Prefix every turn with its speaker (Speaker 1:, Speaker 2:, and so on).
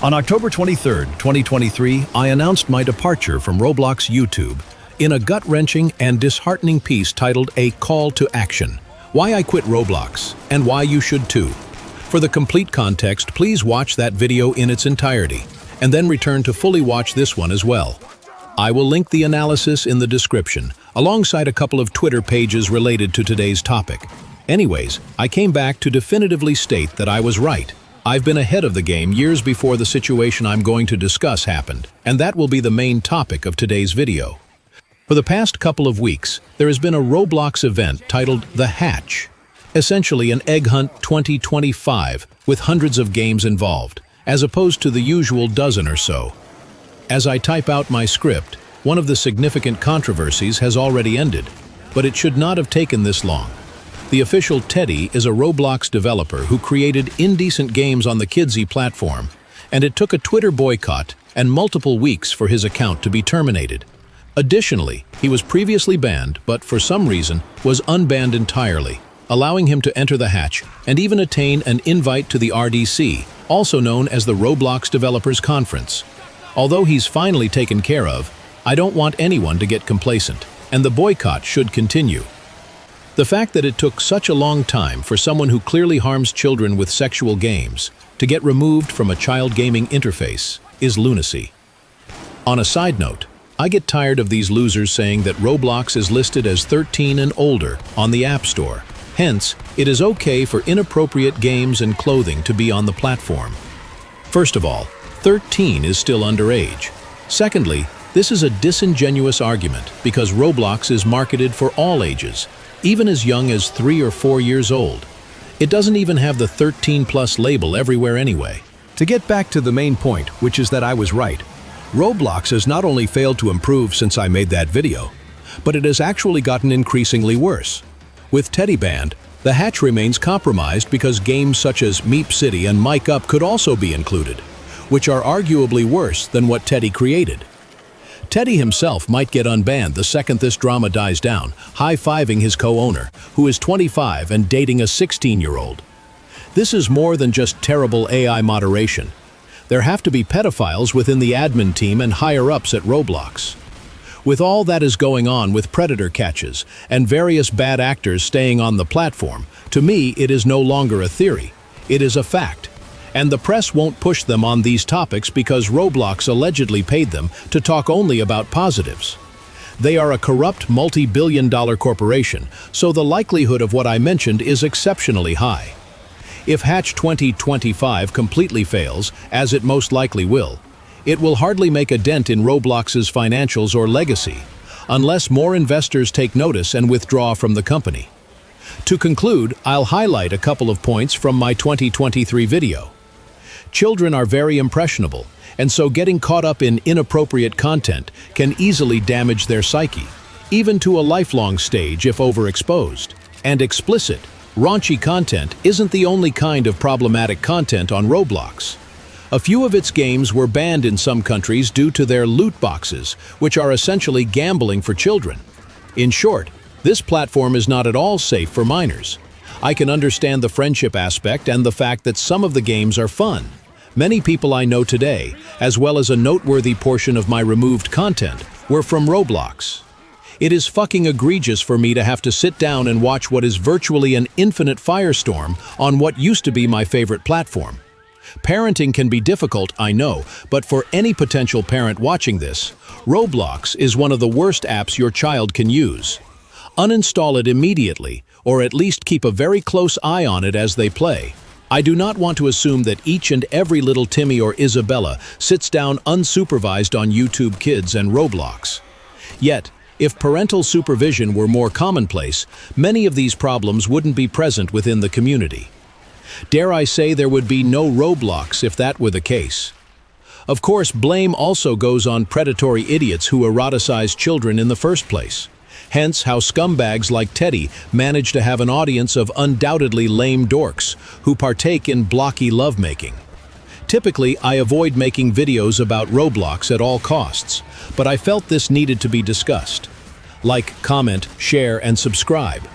Speaker 1: On October 23, 2023, I announced my departure from Roblox YouTube in a gut-wrenching and disheartening piece titled A Call to Action: Why I Quit Roblox and Why You Should Too. For the complete context, please watch that video in its entirety, and then return to fully watch this one as well. I will link the analysis in the description, alongside a couple of Twitter pages related to today's topic. Anyways, I came back to definitively state that I was right. I've been ahead of the game years before the situation I'm going to discuss happened, and that will be the main topic of today's video. For the past couple of weeks, there has been a Roblox event titled The Hatch, essentially an egg hunt 2025 with hundreds of games involved, as opposed to the usual dozen or so. As I type out my script, one of the significant controversies has already ended, but it should not have taken this long. The official Teddy is a Roblox developer who created indecent games on the Kidsy platform, and it took a Twitter boycott and multiple weeks for his account to be terminated. Additionally, he was previously banned, but for some reason was unbanned entirely, allowing him to enter the hatch and even attain an invite to the RDC, also known as the Roblox Developers Conference. Although he's finally taken care of, I don't want anyone to get complacent, and the boycott should continue. The fact that it took such a long time for someone who clearly harms children with sexual games to get removed from a child gaming interface is lunacy. On a side note, I get tired of these losers saying that Roblox is listed as 13 and older on the App Store. Hence, it is okay for inappropriate games and clothing to be on the platform. First of all, 13 is still underage. Secondly, this is a disingenuous argument because Roblox is marketed for all ages, even as young as 3 or 4 years old. It doesn't even have the 13+ label everywhere anyway. To get back to the main point, which is that I was right, Roblox has not only failed to improve since I made that video, but it has actually gotten increasingly worse. With Teddy banned, the hatch remains compromised because games such as Meep City and Mic Up could also be included, which are arguably worse than what Teddy created. Teddy himself might get unbanned the second this drama dies down, high-fiving his co-owner, who is 25 and dating a 16-year-old. This is more than just terrible AI moderation. There have to be pedophiles within the admin team and higher-ups at Roblox. With all that is going on with predator catches and various bad actors staying on the platform, to me it is no longer a theory. It is a fact. And the press won't push them on these topics because Roblox allegedly paid them to talk only about positives. They are a corrupt multi-billion-dollar corporation, so the likelihood of what I mentioned is exceptionally high. If Hatch 2025 completely fails, as it most likely will, it will hardly make a dent in Roblox's financials or legacy, unless more investors take notice and withdraw from the company. To conclude, I'll highlight a couple of points from my 2023 video. Children are very impressionable, and so getting caught up in inappropriate content can easily damage their psyche, even to a lifelong stage if overexposed. And explicit, raunchy content isn't the only kind of problematic content on Roblox. A few of its games were banned in some countries due to their loot boxes, which are essentially gambling for children. In short, this platform is not at all safe for minors. I can understand the friendship aspect and the fact that some of the games are fun. Many people I know today, as well as a noteworthy portion of my removed content, were from Roblox. It is fucking egregious for me to have to sit down and watch what is virtually an infinite firestorm on what used to be my favorite platform. Parenting can be difficult, I know, but for any potential parent watching this, Roblox is one of the worst apps your child can use. Uninstall it immediately, or at least keep a very close eye on it as they play. I do not want to assume that each and every little Timmy or Isabella sits down unsupervised on YouTube Kids and Roblox. Yet, if parental supervision were more commonplace, many of these problems wouldn't be present within the community. Dare I say there would be no Roblox if that were the case. Of course, blame also goes on predatory idiots who eroticize children in the first place. Hence how scumbags like Teddy manage to have an audience of undoubtedly lame dorks who partake in blocky lovemaking. Typically, I avoid making videos about Roblox at all costs, but I felt this needed to be discussed. Like, comment, share, and subscribe.